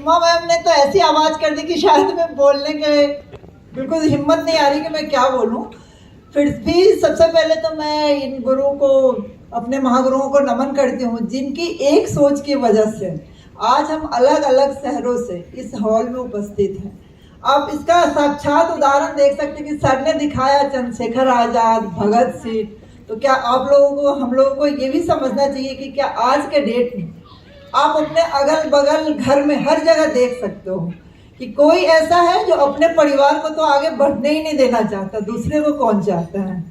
सीमा ma'am ने तो ऐसी आवाज़ कर दी कि शायद मैं बोलने के बिल्कुल हिम्मत नहीं आ रही कि मैं क्या बोलूं। फिर भी सबसे पहले तो मैं इन गुरुओं को, अपने महागुरुओं को नमन करती हूँ, जिनकी एक सोच की वजह से आज हम अलग अलग शहरों से इस हॉल में उपस्थित हैं। आप इसका साक्षात उदाहरण देख सकते हैं कि सर ने दिखाया चंद्रशेखर आज़ाद, भगत सिंह, तो क्या आप लोगों को, हम लोगों को ये भी समझना चाहिए कि क्या आज के डेट में आप अपने अगल बगल घर में हर जगह देख सकते हो कि कोई ऐसा है जो अपने परिवार को तो आगे बढ़ने ही नहीं देना चाहता, दूसरे को कौन चाहता है।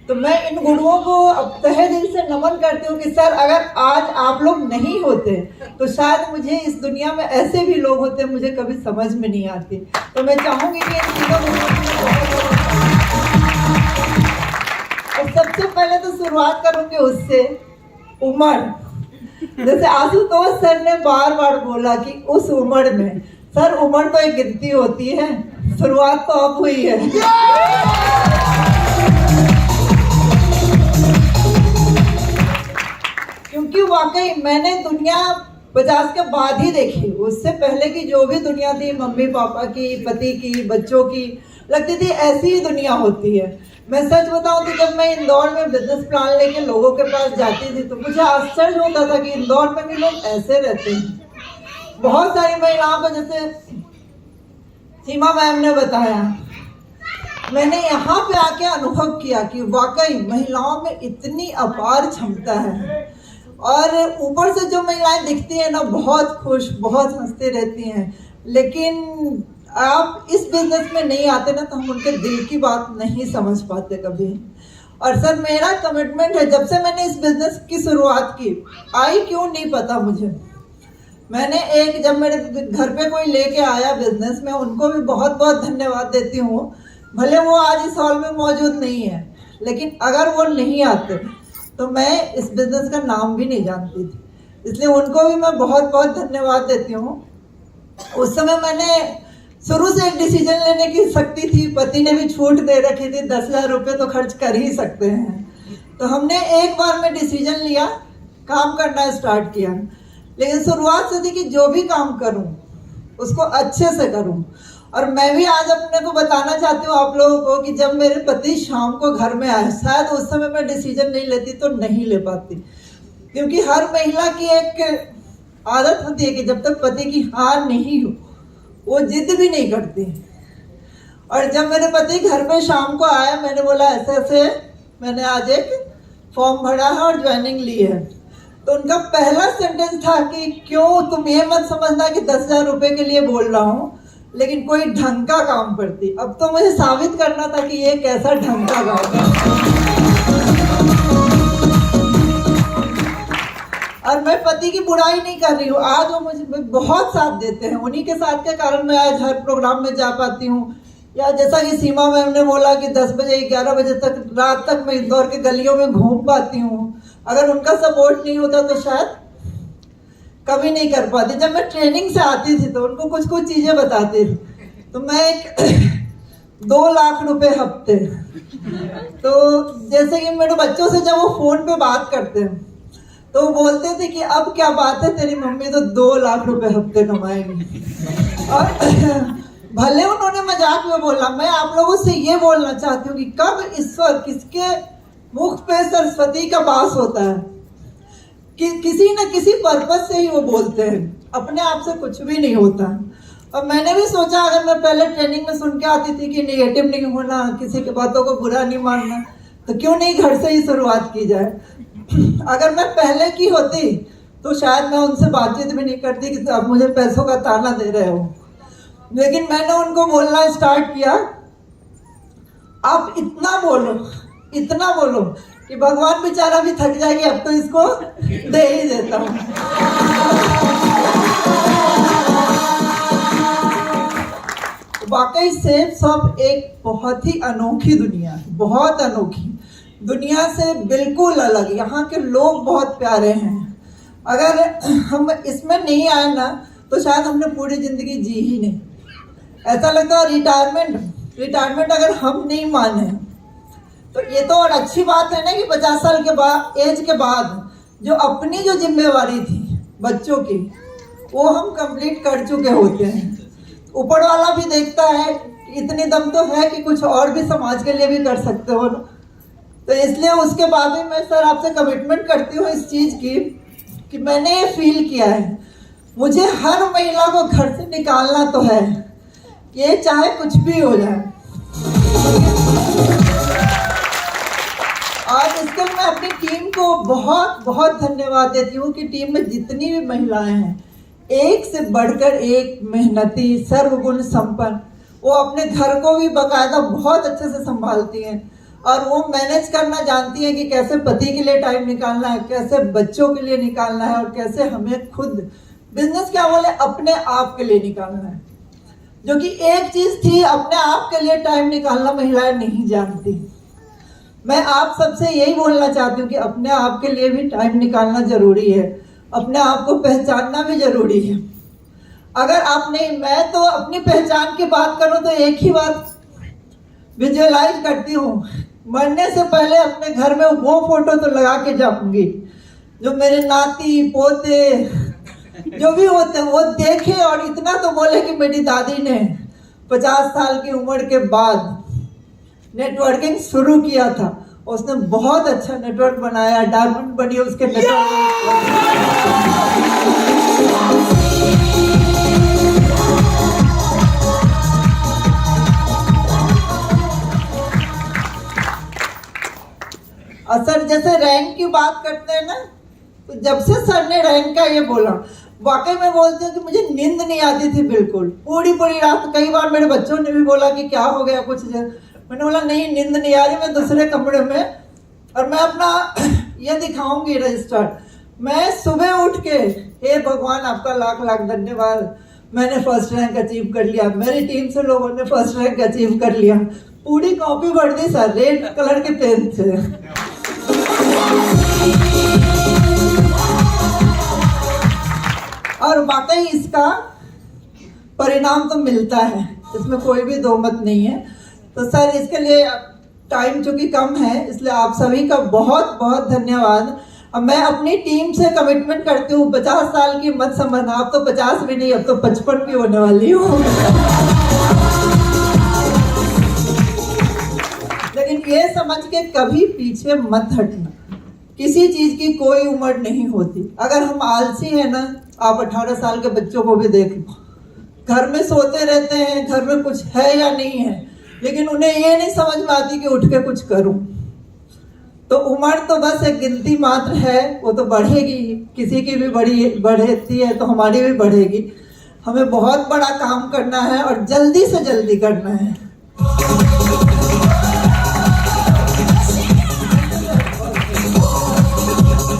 तो मैं इन गुरुओं को अब तहे दिल से नमन करती हूँ कि सर अगर आज आप लोग नहीं होते तो शायद मुझे इस दुनिया में ऐसे भी लोग होते, मुझे कभी समझ में नहीं आती। तो मैं चाहूँगी कि इन तीनों गुरुओं की और सबसे पहले तो शुरुआत करूँगी उससे, उम्र। जैसे आशुतोष सर ने बार बार बोला कि उस उम्र में, सर उम्र तो एक गिनती होती है, शुरुआत तो अब हुई है। क्योंकि वाकई मैंने दुनिया 50 के बाद ही देखी, उससे पहले की जो भी दुनिया थी, मम्मी पापा की, पति की, बच्चों की, लगती थी ऐसी ही दुनिया होती है। मैं सच बताऊं तो जब मैं इंदौर में बिजनेस प्लान लेके लोगों के पास जाती थी तो मुझे आश्चर्य होता था कि इंदौर में भी लोग ऐसे रहते हैं। बहुत सारी महिलाओं को, जैसे सीमा मैम ने बताया, मैंने यहाँ पे आके अनुभव किया कि वाकई महिलाओं में इतनी अपार क्षमता है। और ऊपर से जो महिलाएं दिखती हैं ना, बहुत खुश, बहुत हंसते रहती हैं, लेकिन आप इस बिजनेस में नहीं आते ना तो हम उनके दिल की बात नहीं समझ पाते कभी। और सर मेरा कमिटमेंट है, जब से मैंने इस बिजनेस की शुरुआत की, आई क्यों नहीं पता मुझे, मैंने जब मेरे घर पे कोई लेके आया बिजनेस में, उनको भी बहुत बहुत धन्यवाद देती हूँ। भले वो आज इस हॉल में मौजूद नहीं है, लेकिन अगर वो नहीं आते तो मैं इस बिजनेस का नाम भी नहीं जानती थी, इसलिए उनको भी मैं बहुत बहुत धन्यवाद देती हूँ। उस समय मैंने शुरू से एक डिसीजन लेने की शक्ति थी, पति ने भी छूट दे रखी थी, 10,000 रुपये तो खर्च कर ही सकते हैं। तो हमने एक बार में डिसीजन लिया, काम करना स्टार्ट किया। लेकिन शुरुआत से थी कि जो भी काम करूं उसको अच्छे से करूं। और मैं भी आज अपने को बताना चाहती हूँ आप लोगों को कि जब मेरे पति शाम को घर में आए, शायद उस समय मैं डिसीजन नहीं लेती तो नहीं ले पाती, क्योंकि हर महिला की एक आदत होती है कि जब तक पति की हार नहीं हो वो जिद भी नहीं करती। और जब मेरे पति घर पे शाम को आया, मैंने बोला ऐसे ऐसे मैंने आज एक फॉर्म भरा है और ज्वाइनिंग ली है, तो उनका पहला सेंटेंस था कि क्यों, तुम ये मत समझना कि 10,000 रुपये के लिए बोल रहा हूँ, लेकिन कोई ढंग का काम करती। अब तो मुझे साबित करना था कि ये कैसा ढंग का काम है। और मैं पति की बुराई नहीं कर रही हूँ, आज वो मुझे बहुत साथ देते हैं, उन्हीं के साथ के कारण मैं आज हर प्रोग्राम में जा पाती हूँ। या जैसा कि सीमा मैम ने बोला कि 10 बजे 11 बजे तक, रात तक मैं इंदौर के गलियों में घूम पाती हूँ। अगर उनका सपोर्ट नहीं होता तो शायद कभी नहीं कर पाती। जब मैं ट्रेनिंग से आती थी तो उनको कुछ कुछ चीज़ें बताती थी, तो मैं एक 2 लाख रुपए हफ्ते, तो जैसे कि मेरे बच्चों से जब वो फ़ोन पे बात करते हैं तो वो बोलते थे कि अब क्या बात है, तेरी मम्मी तो 2 लाख रुपए हफ्ते कमाएंगी। और भले उन्होंने मजाक में बोला, मैं आप लोगों से ये बोलना चाहती हूँ कि कब ईश्वर, किसके मुख पे सरस्वती का वास होता है कि किसी न किसी पर्पस से ही वो बोलते हैं, अपने आप से कुछ भी नहीं होता। और मैंने भी सोचा अगर मैं पहले ट्रेनिंग में सुन के आती थी कि नेगेटिव नहीं होना, किसी की बातों को बुरा नहीं मानना, तो क्यों नहीं घर से ही शुरुआत की जाए। अगर मैं पहले की होती तो शायद मैं उनसे बातचीत भी नहीं करती कि अब मुझे पैसों का ताना दे रहे हो। लेकिन मैंने उनको बोलना स्टार्ट किया, आप इतना बोलो कि भगवान बेचारा भी थक जाएगी, अब तो इसको दे ही देता हूँ। वाकई सेफ शॉप एक बहुत ही अनोखी दुनिया है, बहुत अनोखी दुनिया से बिल्कुल अलग। यहाँ के लोग बहुत प्यारे हैं। अगर हम इसमें नहीं आए ना तो शायद हमने पूरी जिंदगी जी ही नहीं। ऐसा लगता है रिटायरमेंट अगर हम नहीं माने तो ये तो और अच्छी बात है ना कि 50 साल के बाद, एज के बाद जो अपनी जो जिम्मेवारी थी बच्चों की, वो हम कंप्लीट कर चुके होते हैं। ऊपर वाला भी देखता है, इतनी दम तो है कि कुछ और भी समाज के लिए भी कर सकते हो ना। तो इसलिए उसके बाद भी मैं सर आपसे कमिटमेंट करती हूँ इस चीज़ की कि मैंने ये फील किया है, मुझे हर महिला को घर से निकालना तो है, ये चाहे कुछ भी हो जाए। और इसके मैं अपनी टीम को बहुत बहुत धन्यवाद देती हूँ कि टीम में जितनी भी महिलाएं हैं, एक से बढ़कर एक मेहनती, सर्वगुण संपन्न, वो अपने घर को भी बाकायदा बहुत अच्छे से संभालती हैं और वो मैनेज करना जानती है कि कैसे पति के लिए टाइम निकालना है, कैसे बच्चों के लिए निकालना है और कैसे हमें खुद बिजनेस क्या बोले अपने आप के लिए निकालना है। जो कि एक चीज थी, अपने आप के लिए टाइम निकालना महिलाएं नहीं जानती। मैं आप सबसे यही बोलना चाहती हूँ कि अपने आप के लिए भी टाइम निकालना जरूरी है, अपने आप को पहचानना भी जरूरी है। अगर आप नहीं, मैं तो अपनी पहचान की बात करूं तो एक ही बात विजुअलाइज करती हूँ, मरने से पहले अपने घर में वो फोटो तो लगा के जाऊंगी जो मेरे नाती पोते जो भी होते हैं वो देखे और इतना तो बोले कि मेरी दादी ने 50 साल की उम्र के बाद नेटवर्किंग शुरू किया था, उसने बहुत अच्छा नेटवर्क बनाया, डायमंड बनी उसके नेटवर्क। सर जैसे रैंक की बात करते हैं ना, तो जब से सर ने रैंक का ये बोला, वाकई में बोलती हूँ कि मुझे नींद नहीं आती थी बिल्कुल, पूरी रात। कई बार मेरे बच्चों ने भी बोला कि क्या हो गया कुछ, मैंने बोला नहीं नींद नहीं आ रही, मैं दूसरे कमरे में, और मैं अपना ये दिखाऊंगी रजिस्टर। मैं सुबह उठ के, हे भगवान आपका लाख लाख धन्यवाद, मैंने फर्स्ट रैंक अचीव कर लिया, मेरी टीम से लोगों ने फर्स्ट रैंक अचीव कर लिया। पूरी कॉपी भर दी सर, रेड कलर के पेन से। और वाकई इसका परिणाम तो मिलता है, इसमें कोई भी दो मत नहीं है। तो सर इसके लिए टाइम चूंकि कम है, इसलिए आप सभी का बहुत बहुत धन्यवाद। अब मैं अपनी टीम से कमिटमेंट करती हूँ, 50 साल की मत समझना, अब तो 50 भी नहीं, अब तो 55 की होने वाली हूँ। लेकिन ये समझ के कभी पीछे मत हटना, किसी चीज की कोई उम्र नहीं होती। अगर हम आलसी है ना, आप 18 साल के बच्चों को भी देख लो, घर में सोते रहते हैं, घर में कुछ है या नहीं है, लेकिन उन्हें ये नहीं समझ में आती कि उठ के कुछ करूं। तो उम्र तो बस एक गिनती मात्र है, वो तो बढ़ेगी, किसी की भी बढ़ती है तो हमारी भी बढ़ेगी। हमें बहुत बड़ा काम करना है और जल्दी से जल्दी करना है।